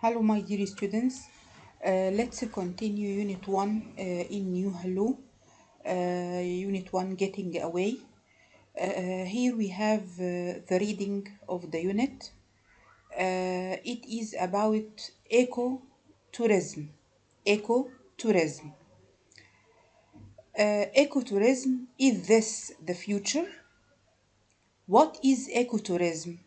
Hello, my dear students. Let's continue Unit 1 in New Hello. Unit 1 Getting Away. Here we have the reading of the unit. It is about ecotourism. Ecotourism. Ecotourism, is this the future? What is ecotourism?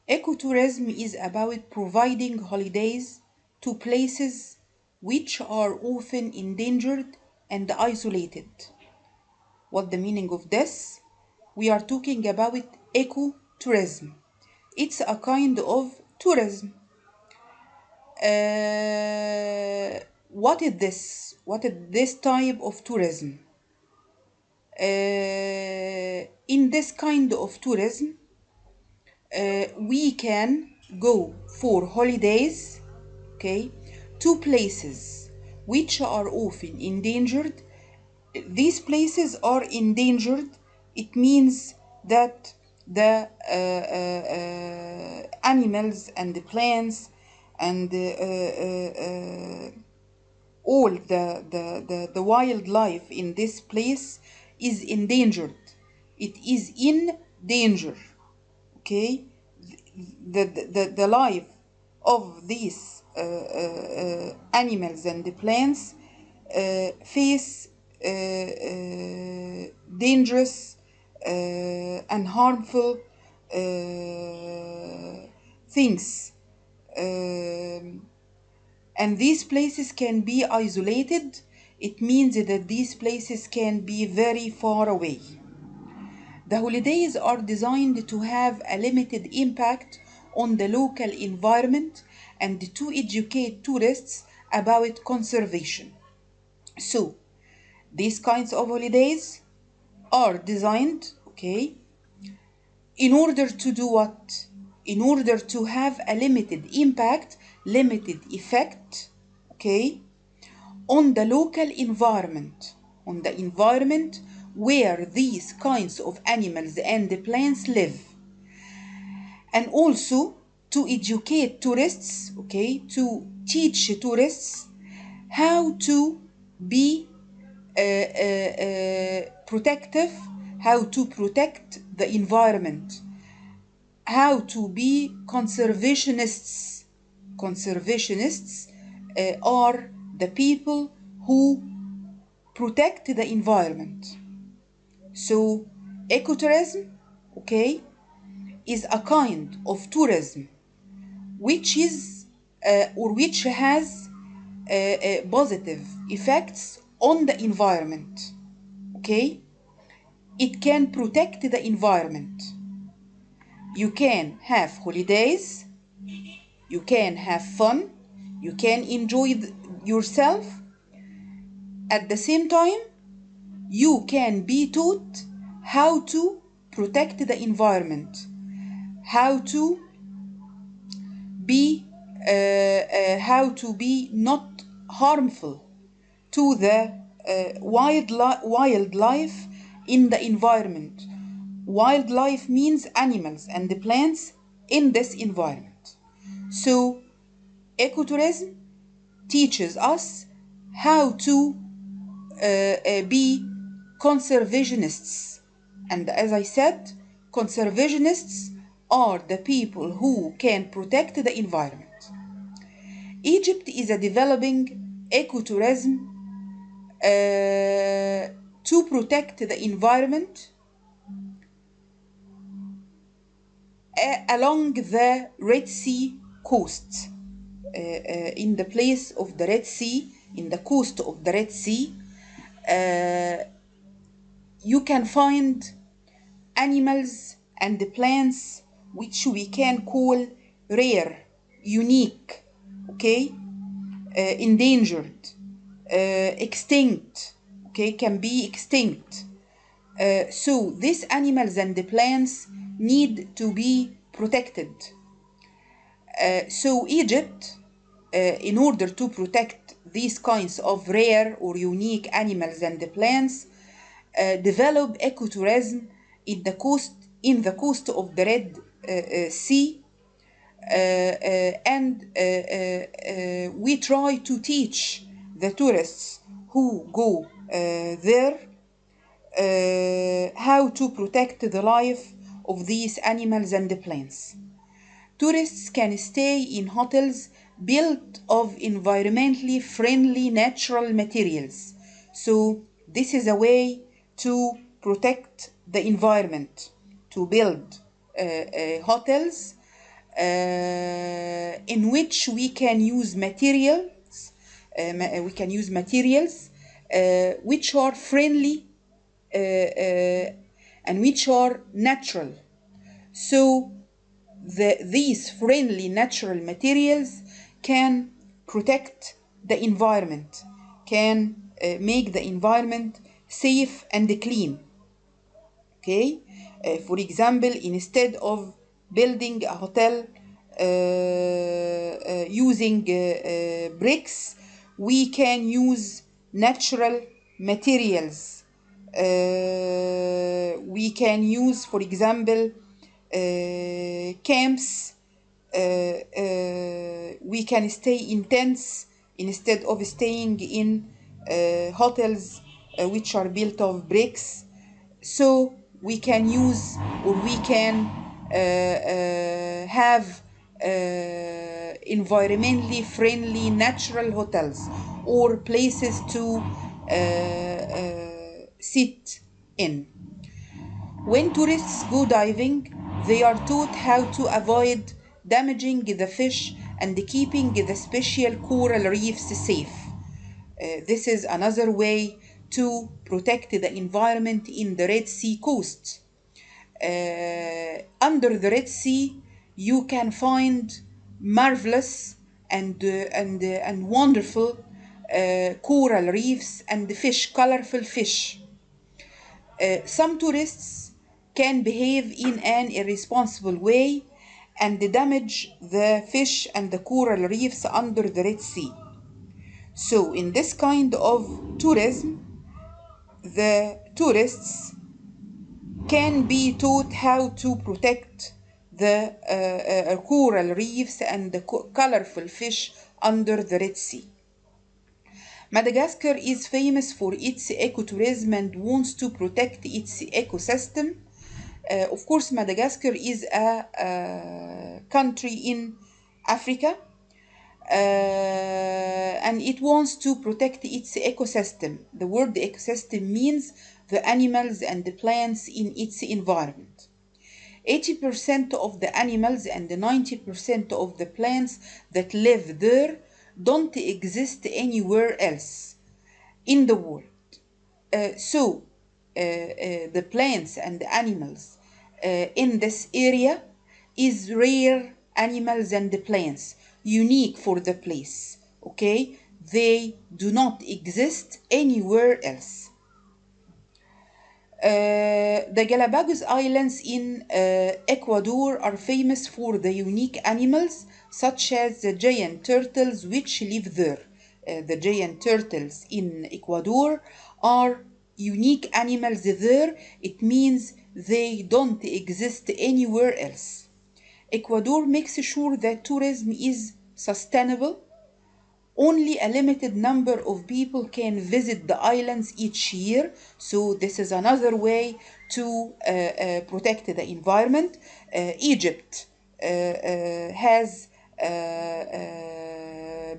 Ecotourism is about providing holidays to places which are often endangered and isolated. What the meaning of this? We are talking about ecotourism. It's a kind of tourism. What is this? What is this type of tourism? In this kind of tourism, we can go for holidays, okay, to places which are often endangered. These places are endangered. It means that the animals and the plants and all the wildlife in this place is endangered. It is in danger. Okay, the life of these animals and the plants face dangerous and harmful things, and these places can be isolated. It means that these places can be very far away. The holidays are designed to have a limited impact on the local environment and to educate tourists about conservation. So, these kinds of holidays are designed, okay, in order to do what? In order to have a limited impact, limited effect, okay, on the local environment, on the environment where these kinds of animals and the plants live, and also to educate tourists, okay, to teach tourists how to be protective, how to protect the environment, how to be conservationists. Conservationists are the people who protect the environment. So, ecotourism, okay, is a kind of tourism which is or which has positive effects on the environment. Okay, it can protect the environment. You can have holidays, you can have fun, you can enjoy yourself. At the same time, you can be taught how to protect the environment, how to be not harmful to the wildlife in the environment. Wildlife means animals and the plants in this environment. So ecotourism teaches us how to be conservationists. And as I said, conservationists are the people who can protect the environment. Egypt is a developing ecotourism to protect the environment along the Red Sea coast. In the place of the Red Sea, in the coast of the Red Sea, you can find animals and the plants which we can call rare, unique, okay, endangered, extinct, okay, can be extinct. So these animals and the plants need to be protected. So Egypt, in order to protect these kinds of rare or unique animals and the plants, develop ecotourism in the coast of the Red Sea, and we try to teach the tourists who go there how to protect the life of these animals and the plants. Tourists can stay in hotels built of environmentally friendly natural materials. So this is a way to protect the environment, to build hotels in which we can use materials which are friendly and which are natural. So these friendly natural materials can protect the environment, can make the environment safe and clean. Okay, for example, instead of building a hotel using bricks, we can use natural materials. We can use, for example, camps. We can stay in tents instead of staying in hotels which are built of bricks. So we can use, or we can have environmentally friendly natural hotels or places to sit in. When tourists go diving, they are taught how to avoid damaging the fish and keeping the special coral reefs safe. This is another way to protect the environment in the Red Sea coast. Under the Red Sea, you can find marvelous and wonderful coral reefs and fish, colorful fish. Some tourists can behave in an irresponsible way and damage the fish and the coral reefs under the Red Sea. So, in this kind of tourism, the tourists can be taught how to protect the coral reefs and the colorful fish under the Red Sea. Madagascar is famous for its ecotourism and wants to protect its ecosystem. Of course, Madagascar is a country in Africa, and it wants to protect its ecosystem. The word ecosystem means the animals and the plants in its environment. 80% of the animals and 90% of the plants that live there don't exist anywhere else in the world. The plants and the animals in this area is rare animals and the plants, unique for the place. Okay, they do not exist anywhere else. The Galapagos Islands in Ecuador are famous for the unique animals such as the giant turtles which live there. The giant turtles in Ecuador are unique animals there. It means they don't exist anywhere else. Ecuador makes sure that tourism is sustainable. Only a limited number of people can visit the islands each year, so this is another way to protect the environment. Egypt has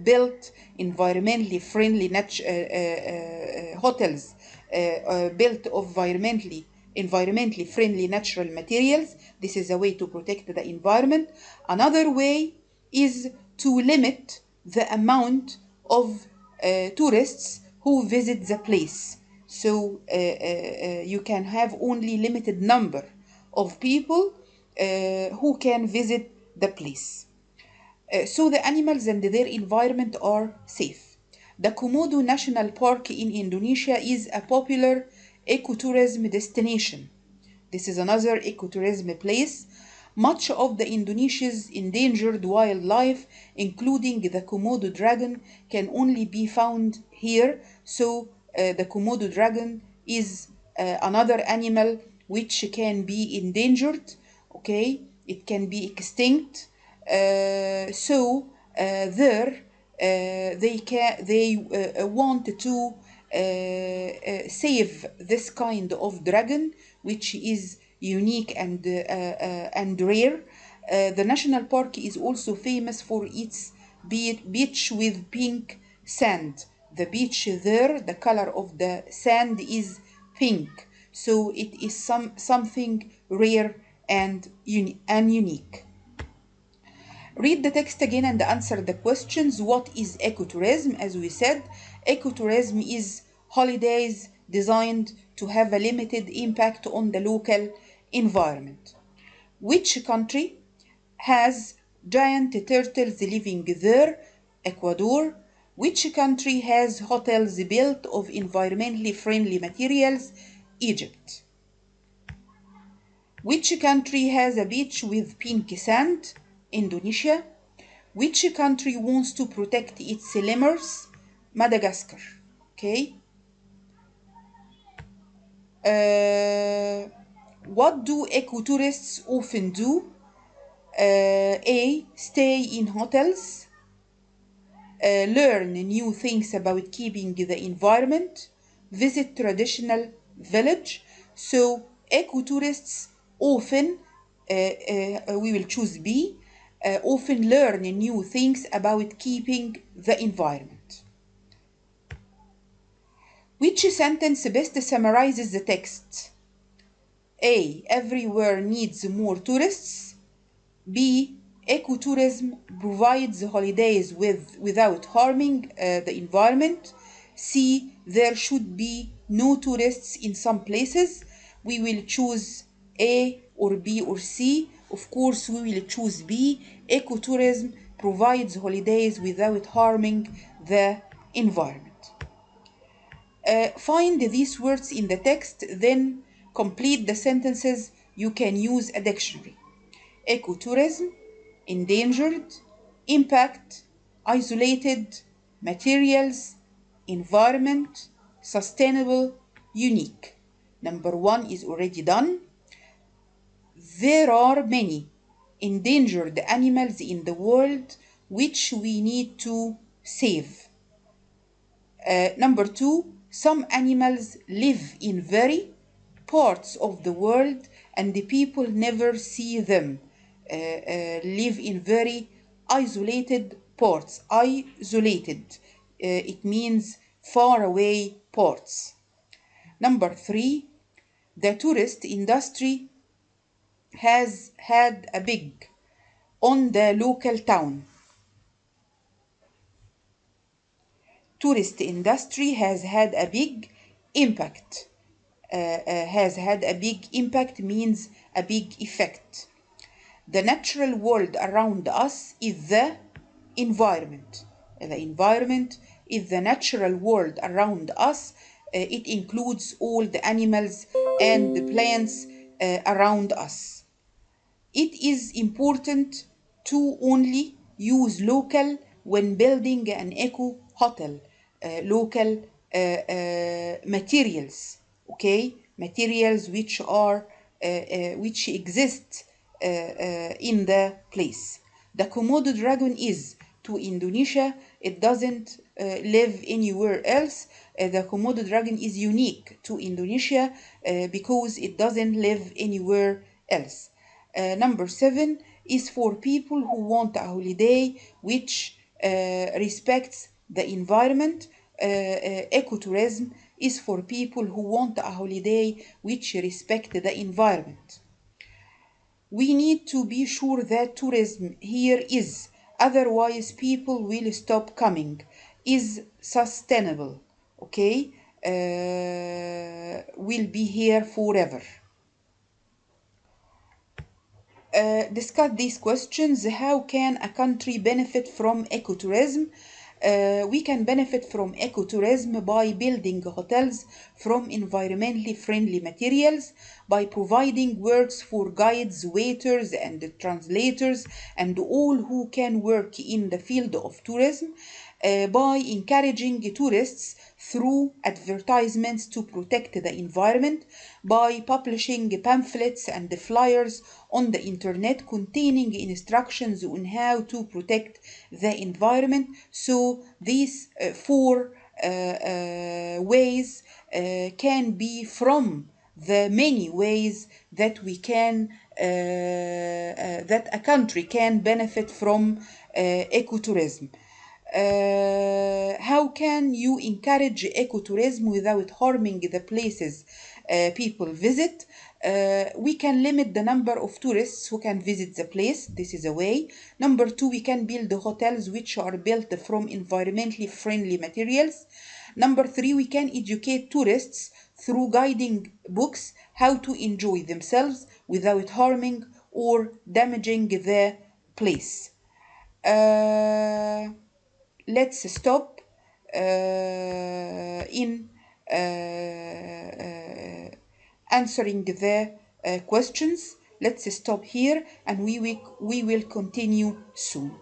built environmentally friendly hotels built of environmentally friendly natural materials. This is a way to protect the environment. Another way is to limit the amount of tourists who visit the place. So you can have only limited number of people who can visit the place. So the animals and their environment are safe. The Komodo National Park in Indonesia is a popular ecotourism destination. This is another ecotourism place. Much of the Indonesia's endangered wildlife, including the Komodo dragon, can only be found here. So the Komodo dragon is another animal which can be endangered. Okay, it can be extinct. There they want to save this kind of dragon, which is unique and rare. The national park is also famous for its beach with pink sand. The beach there, the color of the sand is pink, so it is something rare and unique. Read the text again and answer the questions. What is ecotourism? As we said, ecotourism is holidays designed to have a limited impact on the local environment. Which country has giant turtles living there? Ecuador. Which country has hotels built of environmentally friendly materials? Egypt. Which country has a beach with pink sand? Indonesia. Which country wants to protect its lemurs? Madagascar. Okay. Uh, what do ecotourists often do? A. Stay in hotels. Learn new things about keeping the environment. Visit traditional village. So ecotourists often, we will choose B, often learn new things about keeping the environment. Which sentence best summarizes the text? A. Everywhere needs more tourists. B. Ecotourism provides holidays without harming the environment. C. There should be no tourists in some places. We will choose A or B or C. Of course, we will choose B. Ecotourism provides holidays without harming the environment. Find these words in the text, then complete the sentences. You can use a dictionary. Ecotourism, endangered, impact, isolated, materials, environment, sustainable, unique. Number one is already done. There are many endangered animals in the world which we need to save. Number two, some animals live in very parts of the world and the people never see them. Live in very isolated parts. Isolated, it means far away parts. Number three, the tourist industry has had a big on the local town. Tourist industry has had a big impact. Has had a big impact means a big effect. The natural world around us is the environment. The environment is the natural world around us. It includes all the animals and the plants around us. It is important to only use local when building an eco hotel. Local materials, okay, materials which exist in the place. The Komodo dragon is to Indonesia. It doesn't live anywhere else. The Komodo dragon is unique to Indonesia because it doesn't live anywhere else. Number seven is for people who want a holiday which respects the environment. Ecotourism is for people who want a holiday which respect the environment. We need to be sure that tourism here is, otherwise people will stop coming, is sustainable, okay, will be here forever. Discuss these questions. How can a country benefit from ecotourism? We can benefit from ecotourism by building hotels from environmentally friendly materials, by providing works for guides, waiters, and translators, and all who can work in the field of tourism. by encouraging tourists through advertisements to protect the environment, by publishing pamphlets and flyers on the internet containing instructions on how to protect the environment. So these four ways can be from the many ways that we can that a country can benefit from ecotourism. How can you encourage ecotourism without harming the places people visit? We can limit the number of tourists who can visit the place. This is a way. Number two, we can build hotels which are built from environmentally friendly materials. Number three, we can educate tourists through guiding books how to enjoy themselves without harming or damaging the place. Let's stop in answering the questions. Let's stop here and we will continue soon.